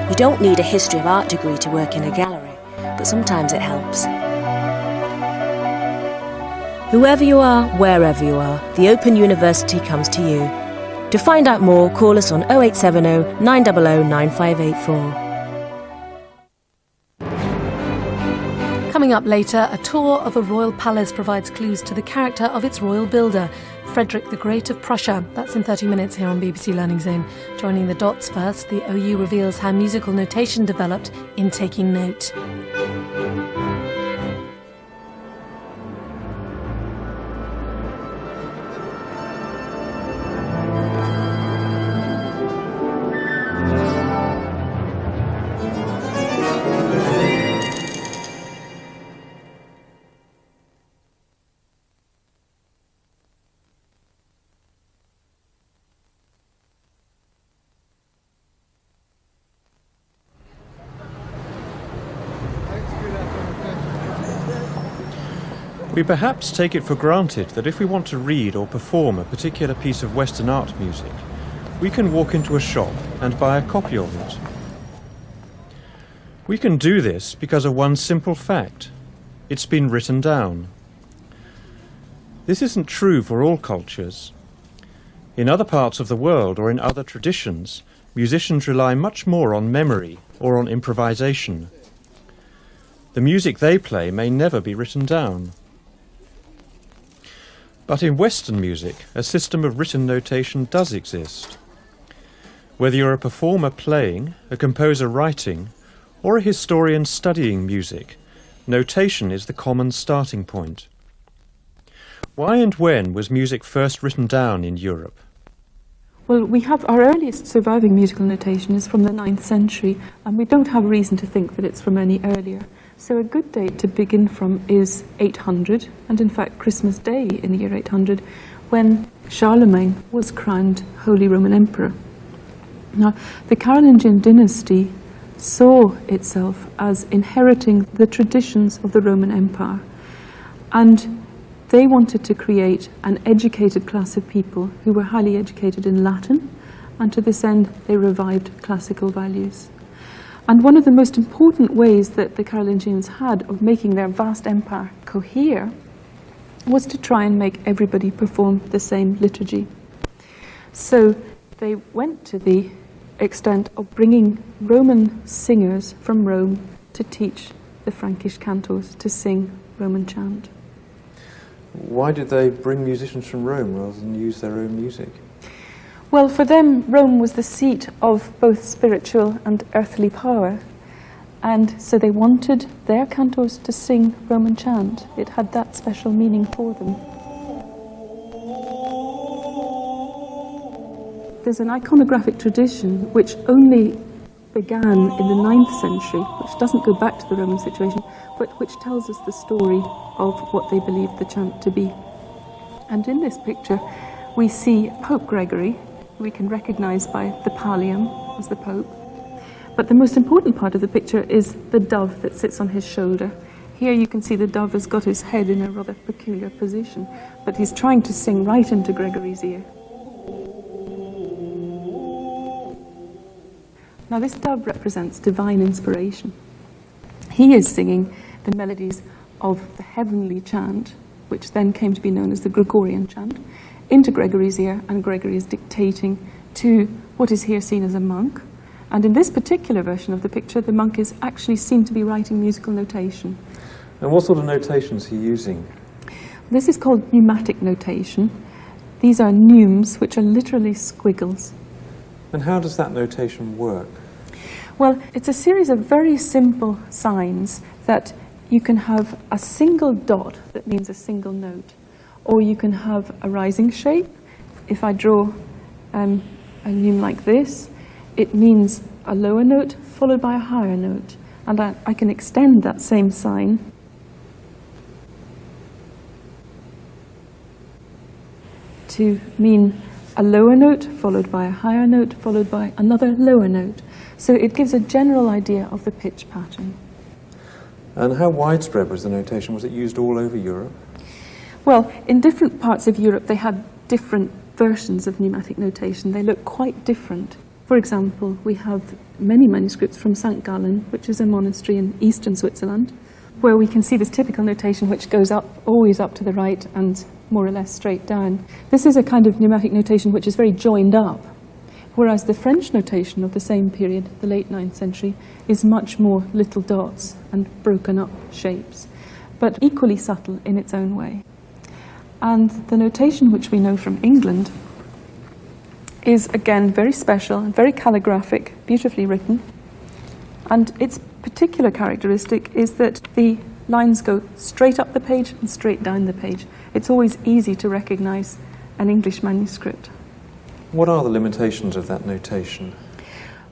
You don't need a history of art degree to work in a gallery, but sometimes it helps. Whoever you are, wherever you are, the Open University comes to you. To find out more, call us on 0870 900 9584. Coming up later, a tour of a royal palace provides clues to the character of its royal builder, Frederick the Great of Prussia. That's in 30 minutes here on BBC Learning Zone. Joining the dots first, the OU reveals how musical notation developed in taking note. We perhaps take it for granted that if we want to read or perform a particular piece of Western art music, we can walk into a shop and buy a copy of it. We can do this because of one simple fact: it's been written down. This isn't true for all cultures. In other parts of the world or in other traditions, musicians rely much more on memory or on improvisation. The music they play may never be written down. But in Western music, a system of written notation does exist. Whether you're a performer playing, a composer writing, or a historian studying music, notation is the common starting point. Why and when was music first written down in Europe? Well, we have our earliest surviving musical notation is from the 9th century, and we don't have reason to think that it's from any earlier. So a good date to begin from is 800, and in fact Christmas Day in the year 800, when Charlemagne was crowned Holy Roman Emperor. Now, the Carolingian dynasty saw itself as inheriting the traditions of the Roman Empire, and they wanted to create an educated class of people who were highly educated in Latin, and to this end they revived classical values. And one of the most important ways that the Carolingians had of making their vast empire cohere was to try and make everybody perform the same liturgy. So they went to the extent of bringing Roman singers from Rome to teach the Frankish cantors to sing Roman chant. Why did they bring musicians from Rome rather than use their own music? Well, for them, Rome was the seat of both spiritual and earthly power, and so they wanted their cantors to sing Roman chant. It had that special meaning for them. There's an iconographic tradition which only began in the 9th century, which doesn't go back to the Roman situation, but which tells us the story of what they believed the chant to be. And in this picture, we see Pope Gregory, who we can recognize by the pallium as the Pope. But the most important part of the picture is the dove that sits on his shoulder. Here you can see the dove has got his head in a rather peculiar position, but he's trying to sing right into Gregory's ear. Now this dove represents divine inspiration. He is singing the melodies of the heavenly chant, which then came to be known as the Gregorian chant, into Gregory's ear, and Gregory is dictating to what is here seen as a monk. And in this particular version of the picture, the monk is actually seen to be writing musical notation. And what sort of notation is he using? This is called pneumatic notation. These are neumes, which are literally squiggles. And how does that notation work? Well, it's a series of very simple signs that you can have a single dot that means a single note, or you can have a rising shape. If I draw a neume like this, it means a lower note followed by a higher note, and I can extend that same sign to mean a lower note followed by a higher note followed by another lower note. So it gives a general idea of the pitch pattern. And how widespread was the notation? Was it used all over Europe? Well, in different parts of Europe they had different versions of pneumatic notation. They look quite different. For example, we have many manuscripts from St. Gallen, which is a monastery in eastern Switzerland, where we can see this typical notation which goes up, always up to the right and more or less straight down. This is a kind of pneumatic notation which is very joined up, whereas the French notation of the same period, the late 9th century, is much more little dots and broken up shapes, but equally subtle in its own way. And the notation which we know from England is again very special and very calligraphic, beautifully written. And its particular characteristic is that the lines go straight up the page and straight down the page. It's always easy to recognize an English manuscript. What are the limitations of that notation?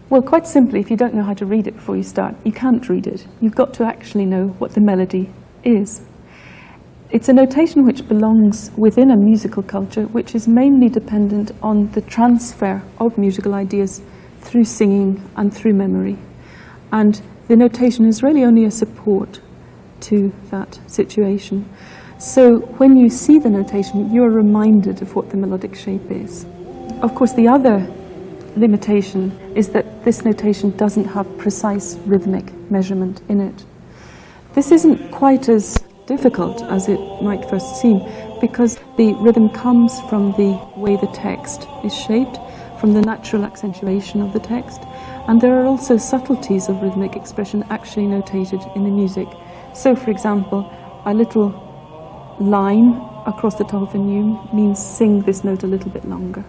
Well, quite simply, if you don't know how to read it before you start, you can't read it. You've got to actually know what the melody is. It's a notation which belongs within a musical culture which is mainly dependent on the transfer of musical ideas through singing and through memory. And the notation is really only a support to that situation. So when you see the notation, you're reminded of what the melodic shape is. Of course, the other limitation is that this notation doesn't have precise rhythmic measurement in it. This isn't quite as difficult as it might first seem, because the rhythm comes from the way the text is shaped, from the natural accentuation of the text, and there are also subtleties of rhythmic expression actually notated in the music. So, for example, a little line across the top of a neume means sing this note a little bit longer.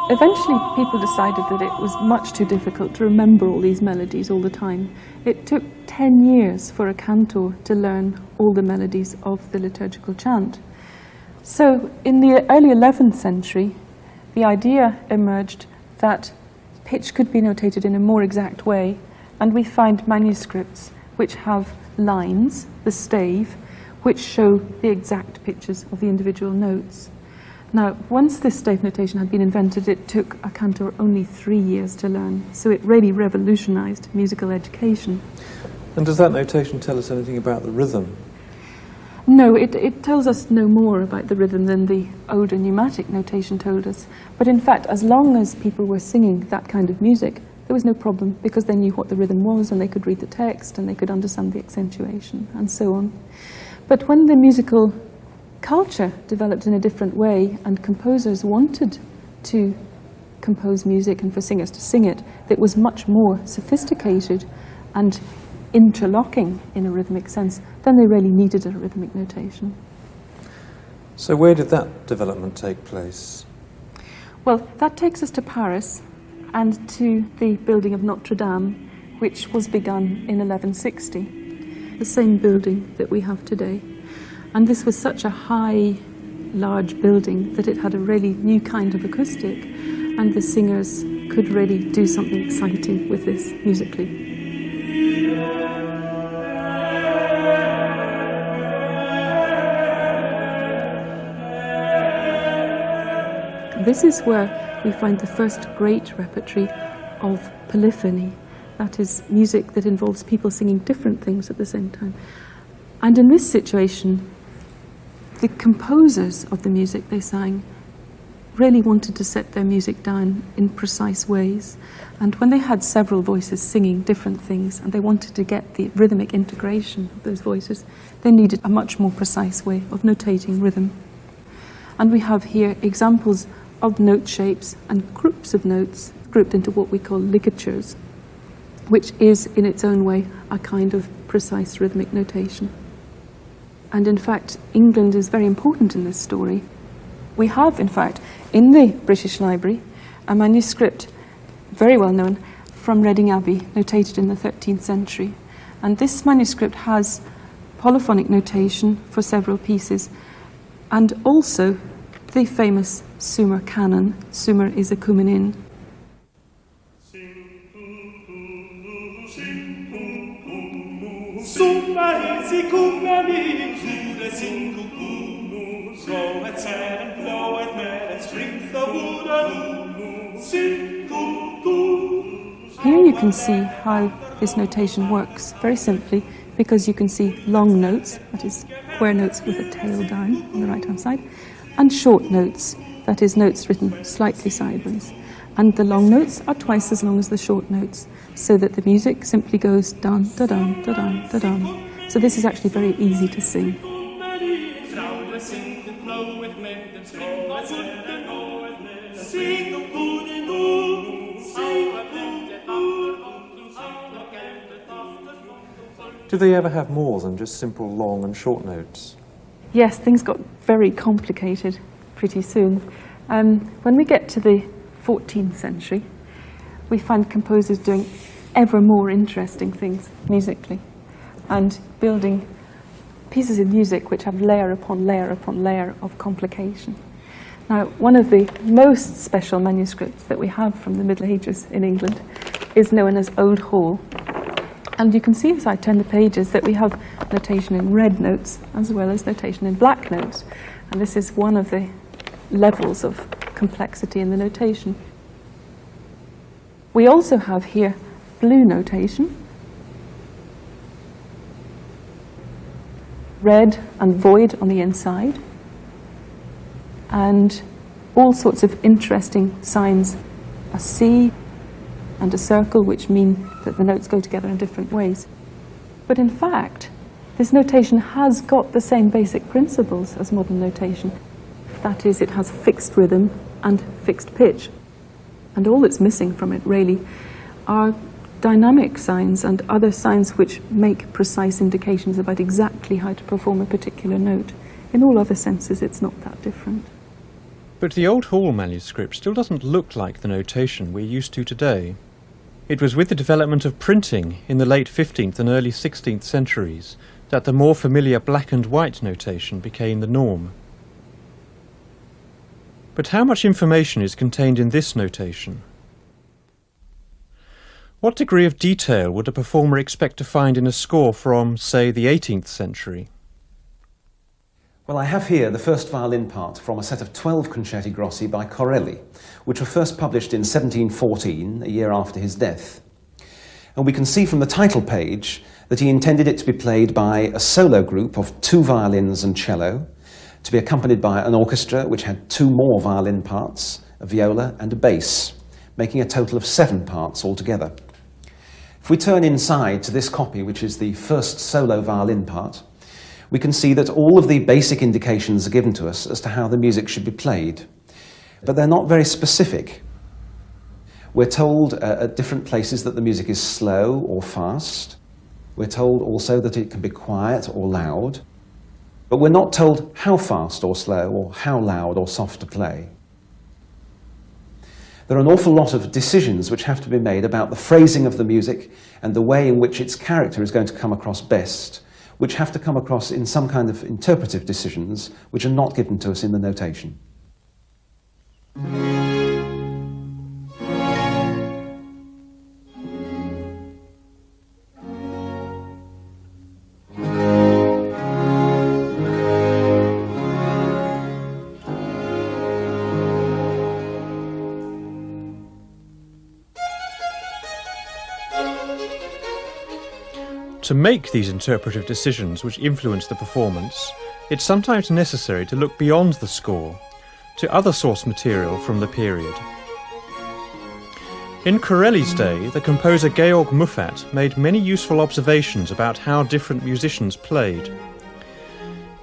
Eventually, people decided that it was much too difficult to remember all these melodies all the time. It took 10 years for a cantor to learn all the melodies of the liturgical chant. So, in the early 11th century, the idea emerged that pitch could be notated in a more exact way, and we find manuscripts which have lines, the stave, which show the exact pitches of the individual notes. Now, once this stave notation had been invented, it took a cantor only 3 years to learn, so it really revolutionized musical education. And does that notation tell us anything about the rhythm? No, it tells us no more about the rhythm than the older pneumatic notation told us. But in fact, as long as people were singing that kind of music, there was no problem, because they knew what the rhythm was, and they could read the text, and they could understand the accentuation, and so on. But when the musical culture developed in a different way, and composers wanted to compose music and for singers to sing it, that was much more sophisticated and interlocking in a rhythmic sense, then they really needed a rhythmic notation. So where did that development take place? Well, that takes us to Paris and to the building of Notre Dame, which was begun in 1160, the same building that we have today. And this was such a high, large building that it had a really new kind of acoustic, and the singers could really do something exciting with this musically. This is where we find the first great repertory of polyphony, that is, music that involves people singing different things at the same time. And in this situation, the composers of the music they sang really wanted to set their music down in precise ways. And when they had several voices singing different things, and they wanted to get the rhythmic integration of those voices, they needed a much more precise way of notating rhythm. And we have here examples of note shapes and groups of notes grouped into what we call ligatures, which is, in its own way, a kind of precise rhythmic notation. And in fact, England is very important in this story. We have, in fact, in the British Library, a manuscript, very well known, from Reading Abbey, notated in the 13th century. And this manuscript has polyphonic notation for several pieces, and also the famous Sumer canon. Sumer is a cumenin. Stroweth sail and bloweth mail and springs the wood and sing to. Here you can see how this notation works very simply, because you can see long notes, that is square notes with a tail down on the right hand side, and short notes, that is notes written slightly sideways. And the long notes are twice as long as the short notes, so that the music simply goes dun da dun da dun da dun. So this is actually very easy to sing. Do they ever have more than just simple long and short notes? Yes, things got very complicated pretty soon. When we get to the 14th century, we find composers doing ever more interesting things musically and building pieces of music which have layer upon layer upon layer of complication. Now, one of the most special manuscripts that we have from the Middle Ages in England is known as Old Hall. And you can see as I turn the pages that we have notation in red notes as well as notation in black notes. And this is one of the levels of complexity in the notation. We also have here blue notation, red and void on the inside, and all sorts of interesting signs, a C and a circle, which mean that the notes go together in different ways. But in fact, this notation has got the same basic principles as modern notation. That is, it has fixed rhythm and fixed pitch. And all that's missing from it, really, are dynamic signs and other signs which make precise indications about exactly how to perform a particular note. In all other senses, it's not that different. But the Old Hall manuscript still doesn't look like the notation we're used to today. It was with the development of printing in the late 15th and early 16th centuries that the more familiar black and white notation became the norm. But how much information is contained in this notation? What degree of detail would a performer expect to find in a score from, say, the 18th century? Well, I have here the first violin part from a set of 12 concerti grossi by Corelli, which were first published in 1714, a year after his death. And we can see from the title page that he intended it to be played by a solo group of 2 violins and cello, to be accompanied by an orchestra which had 2 more violin parts, a viola and a bass, making a total of 7 parts altogether. If we turn inside to this copy, which is the first solo violin part, we can see that all of the basic indications are given to us as to how the music should be played, but they're not very specific. We're told at different places that the music is slow or fast. We're told also that it can be quiet or loud, but we're not told how fast or slow or how loud or soft to play. There are an awful lot of decisions which have to be made about the phrasing of the music and the way in which its character is going to come across best, which have to come across in some kind of interpretive decisions which are not given to us in the notation. To make these interpretive decisions which influence the performance, it's sometimes necessary to look beyond the score, to other source material from the period. In Corelli's day, the composer Georg Muffat made many useful observations about how different musicians played.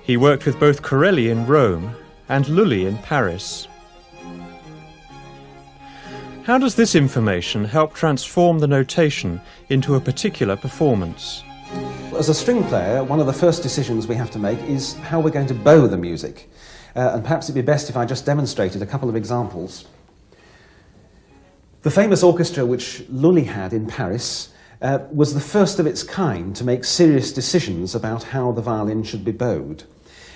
He worked with both Corelli in Rome and Lully in Paris. How does this information help transform the notation into a particular performance? As a string player, one of the first decisions we have to make is how we're going to bow the music. And perhaps it'd be best if I just demonstrated a couple of examples. The famous orchestra which Lully had in Paris was the first of its kind to make serious decisions about how the violin should be bowed.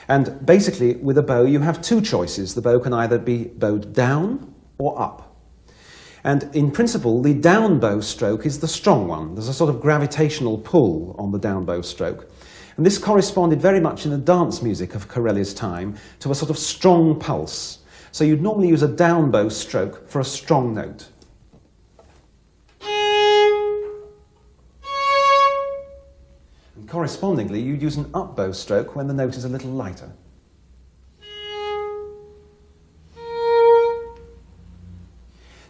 And basically, with a bow, you have 2 choices. The bow can either be bowed down or up. And in principle, the down bow stroke is the strong one. There's a sort of gravitational pull on the down bow stroke. And this corresponded very much in the dance music of Corelli's time to a sort of strong pulse. So you'd normally use a down bow stroke for a strong note. And correspondingly, you'd use an up bow stroke when the note is a little lighter.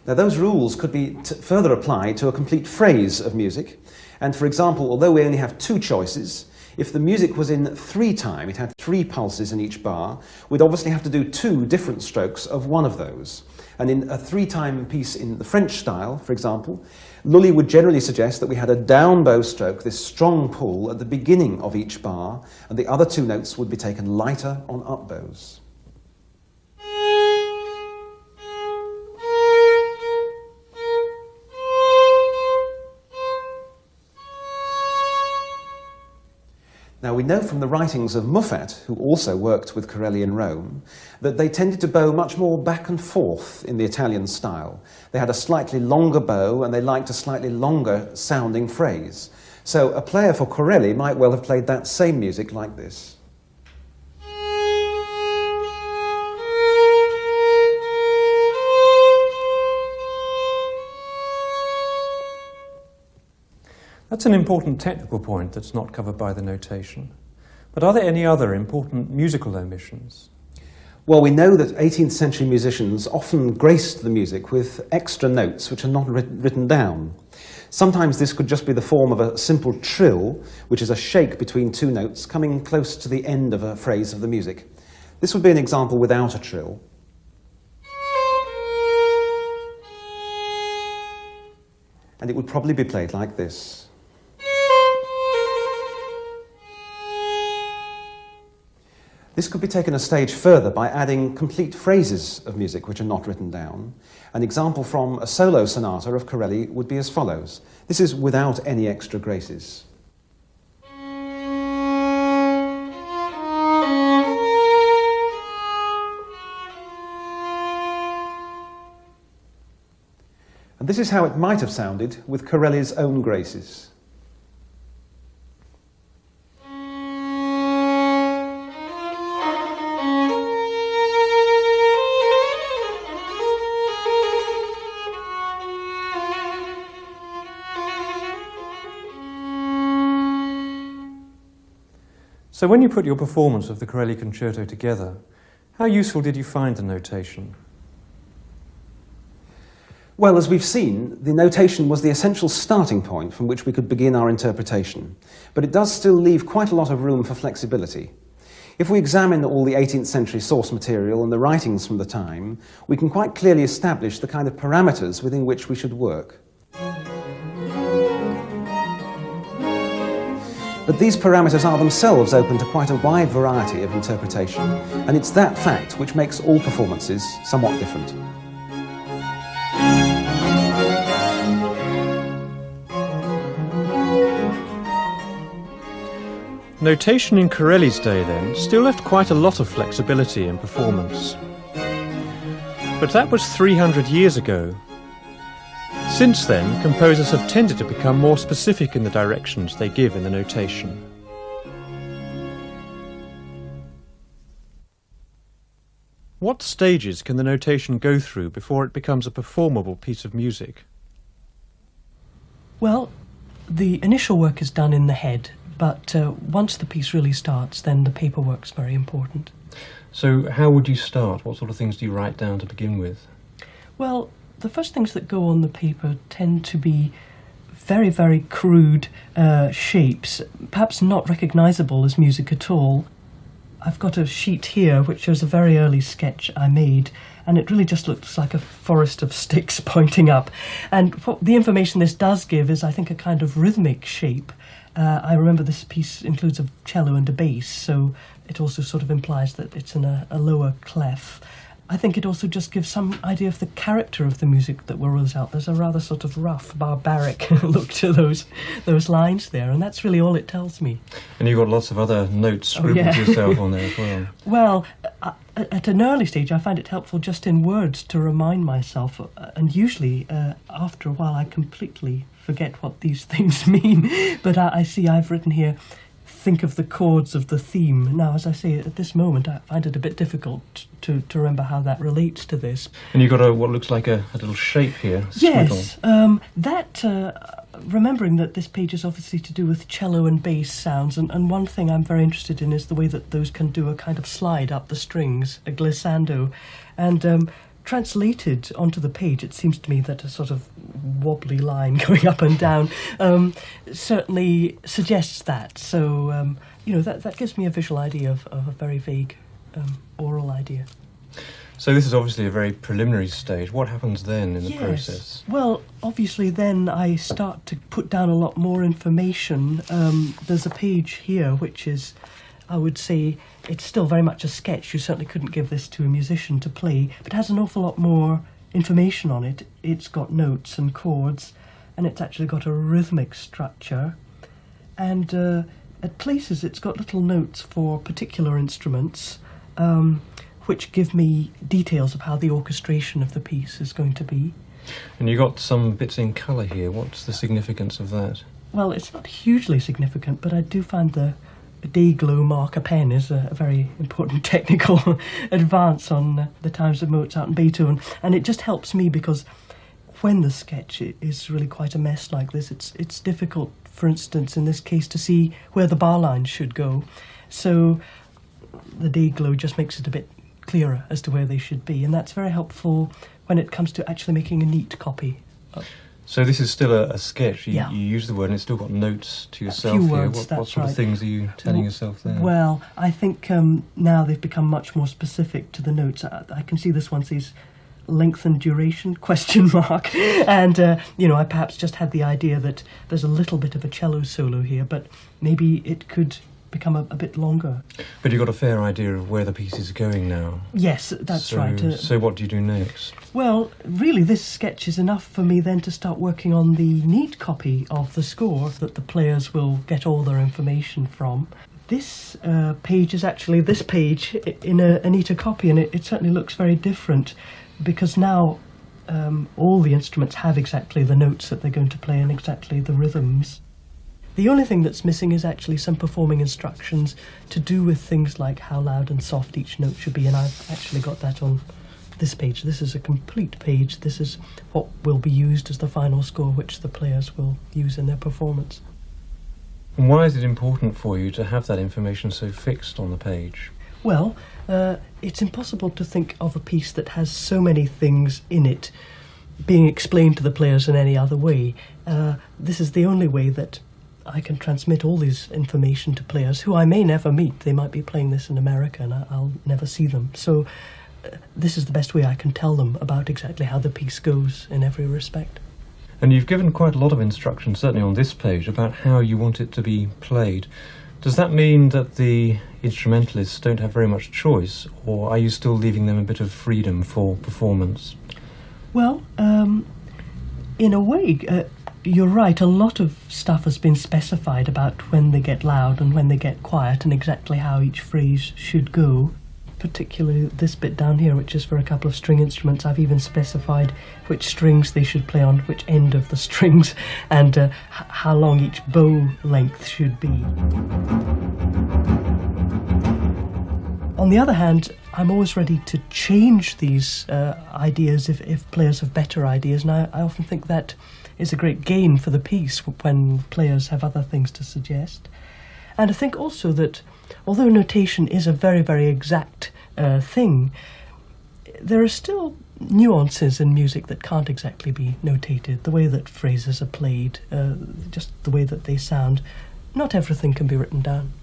Now, those rules could be further applied to a complete phrase of music. And for example, although we only have two choices, if the music was in 3 time, it had 3 pulses in each bar, we'd obviously have to do 2 different strokes of one of those. And in a 3-time piece in the French style, for example, Lully would generally suggest that we had a down bow stroke, this strong pull at the beginning of each bar, and the other 2 notes would be taken lighter on up bows. Now, we know from the writings of Muffat, who also worked with Corelli in Rome, that they tended to bow much more back and forth in the Italian style. They had a slightly longer bow and they liked a slightly longer sounding phrase. So a player for Corelli might well have played that same music like this. That's an important technical point that's not covered by the notation. But are there any other important musical omissions? Well, we know that 18th century musicians often graced the music with extra notes which are not written down. Sometimes this could just be the form of a simple trill, which is a shake between 2 notes coming close to the end of a phrase of the music. This would be an example without a trill. And it would probably be played like this. This could be taken a stage further by adding complete phrases of music which are not written down. An example from a solo sonata of Corelli would be as follows. This is without any extra graces. And this is how it might have sounded with Corelli's own graces. So when you put your performance of the Corelli concerto together, how useful did you find the notation? Well, as we've seen, the notation was the essential starting point from which we could begin our interpretation, but it does still leave quite a lot of room for flexibility. If we examine all the 18th century source material and the writings from the time, we can quite clearly establish the kind of parameters within which we should work. But these parameters are themselves open to quite a wide variety of interpretation, and it's that fact which makes all performances somewhat different. Notation in Corelli's day, then, still left quite a lot of flexibility in performance. But that was 300 years ago. Since then, composers have tended to become more specific in the directions they give in the notation. What stages can the notation go through before it becomes a performable piece of music? Well, the initial work is done in the head, but once the piece really starts, then the paperwork's very important. So how would you start? What sort of things do you write down to begin with? Well, the first things that go on the paper tend to be very, very crude shapes, perhaps not recognisable as music at all. I've got a sheet here which shows a very early sketch I made, and it really just looks like a forest of sticks pointing up. And what the information this does give is, I think, a kind of rhythmic shape. I remember this piece includes a cello and a bass, so it also sort of implies that it's in a lower clef. I think it also just gives some idea of the character of the music that whirls out. There's a rather sort of rough, barbaric look to those lines there, and that's really all it tells me. And you've got lots of other notes scribbled to yourself on there as well. Well, at an early stage I find it helpful just in words to remind myself, and usually after a while I completely forget what these things mean. But I see I've written here think of the chords of the theme. Now, as I say, at this moment, I find it a bit difficult to remember how that relates to this. And you've got what looks like a little shape here. Yes, remembering that this page is obviously to do with cello and bass sounds, and one thing I'm very interested in is the way that those can do a kind of slide up the strings, a glissando. And translated onto the page, it seems to me that a sort of wobbly line going up and down certainly suggests that. So, that gives me a visual idea of a very vague oral idea. So this is obviously a very preliminary stage. What happens then in the process? Well, obviously then I start to put down a lot more information. There's a page here which is, I would say, it's still very much a sketch. You certainly couldn't give this to a musician to play, but it has an awful lot more information on it. It's got notes and chords, and it's actually got a rhythmic structure. And at places it's got little notes for particular instruments, which give me details of how the orchestration of the piece is going to be. And you got some bits in colour here. What's the significance of that? Well, it's not hugely significant, but I do find the day glow marker pen is a very important technical advance on the times of Mozart and Beethoven, and it just helps me because when the sketch is really quite a mess like this, it's difficult, for instance, in this case, to see where the bar lines should go. So the day glow just makes it a bit clearer as to where they should be, and that's very helpful when it comes to actually making a neat copy. So this is still a sketch. You Yeah. use the word and it's still got notes to yourself few here. words, What that's sort of right. things are you telling yourself there? Well, I think now they've become much more specific to the notes. I can see this one says length and duration, question mark. And, I perhaps just had the idea that there's a little bit of a cello solo here, but maybe it could become a bit longer. But you've got a fair idea of where the piece is going now. Yes, that's right. So what do you do next? Well, really, this sketch is enough for me then to start working on the neat copy of the score that the players will get all their information from. This page is actually this page in a neater copy, and it certainly looks very different because now all the instruments have exactly the notes that they're going to play and exactly the rhythms. The only thing that's missing is actually some performing instructions to do with things like how loud and soft each note should be, and I've actually got that on this page. This is a complete page. This is what will be used as the final score, which the players will use in their performance. And why is it important for you to have that information so fixed on the page? Well, it's impossible to think of a piece that has so many things in it being explained to the players in any other way. This is the only way that I can transmit all this information to players who I may never meet. They might be playing this in America and I'll never see them. So this is the best way I can tell them about exactly how the piece goes in every respect. And you've given quite a lot of instructions, certainly on this page, about how you want it to be played. Does that mean that the instrumentalists don't have very much choice, or are you still leaving them a bit of freedom for performance? Well, in a way, you're right. A lot of stuff has been specified about when they get loud and when they get quiet and exactly how each phrase should go. Particularly this bit down here, which is for a couple of string instruments. I've even specified which strings they should play on which end of the strings and how long each bow length should be. On the other hand, I'm always ready to change these ideas if players have better ideas, and I often think that is a great gain for the piece when players have other things to suggest. And I think also that although notation is a very, very exact thing, there are still nuances in music that can't exactly be notated. The way that phrases are played, just the way that they sound, not everything can be written down.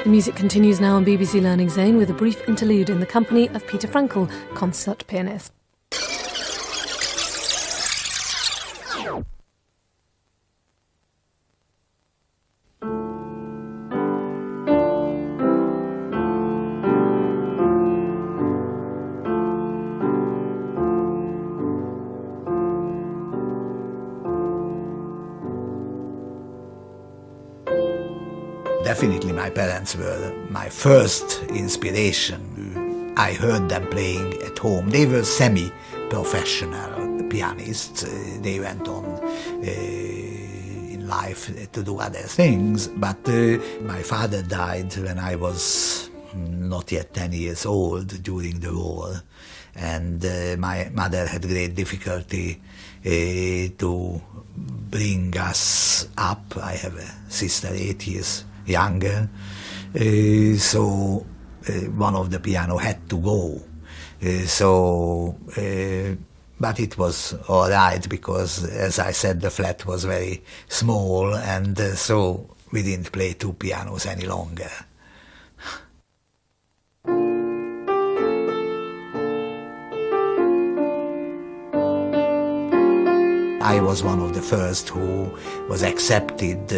The music continues now on BBC Learning Zone with a brief interlude in the company of Peter Frankel, concert pianist. Definitely my parents were my first inspiration. I heard them playing at home. They were semi-professional pianists. They went on in life to do other things, but my father died when I was not yet 10 years old during the war, and my mother had great difficulty to bring us up. I have a sister 8 years younger, so one of the piano had to go. But it was all right because, as I said, the flat was very small, and so we didn't play two pianos any longer. I was one of the first who was accepted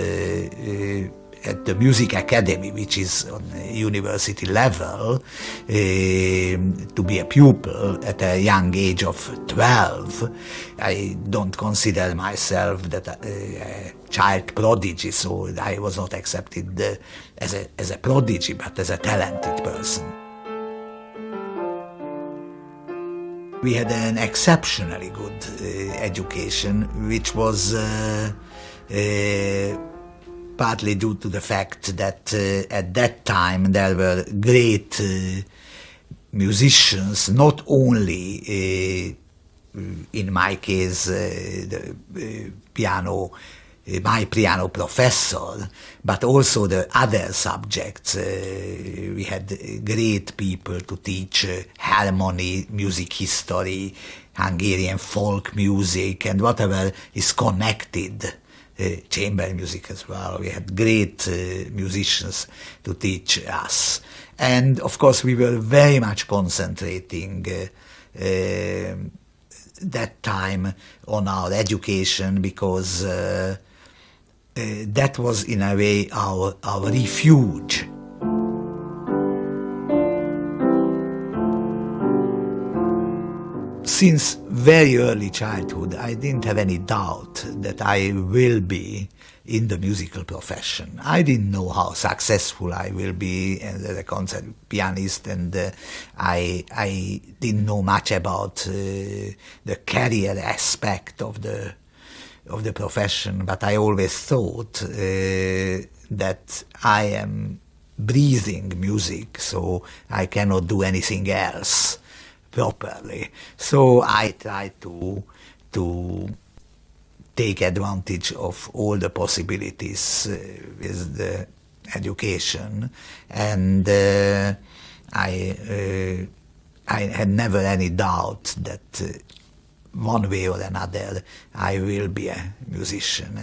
at the music academy, which is on a university level, to be a pupil at a young age of 12. I don't consider myself that a child prodigy, so I was not accepted as a prodigy, but as a talented person. We had an exceptionally good education, which was partly due to the fact that at that time there were great musicians, not only in my case my piano professor, but also the other subjects. We had great people to teach harmony, music history, Hungarian folk music, and whatever is connected. Chamber music as well. We had great musicians to teach us. And of course we were very much concentrating that time on our education, because that was in a way our refuge. Since very early childhood, I didn't have any doubt that I will be in the musical profession. I didn't know how successful I will be as a concert pianist, and I didn't know much about the career aspect of the profession, but I always thought that I am breathing music, so I cannot do anything else properly. So I try to take advantage of all the possibilities with the education, and I had never any doubt that one way or another I will be a musician,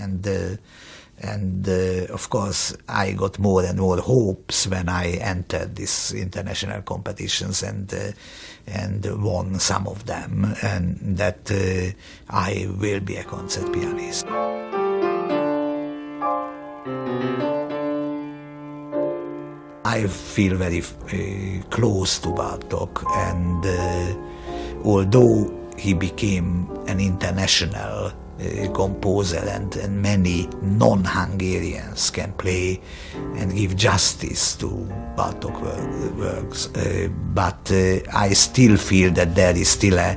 and of course I got more and more hopes when I entered these international competitions and won some of them, and that I will be a concert pianist. I feel very close to Bartók, and although he became an international composer, and many non-Hungarians can play and give justice to Bartók works, but I still feel that there is still a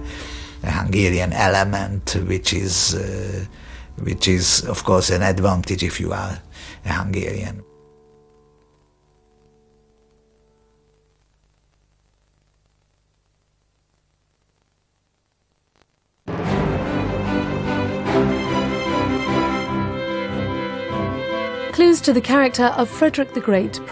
Hungarian element, which is of course an advantage if you are a Hungarian. Clues to the character of Frederick the Great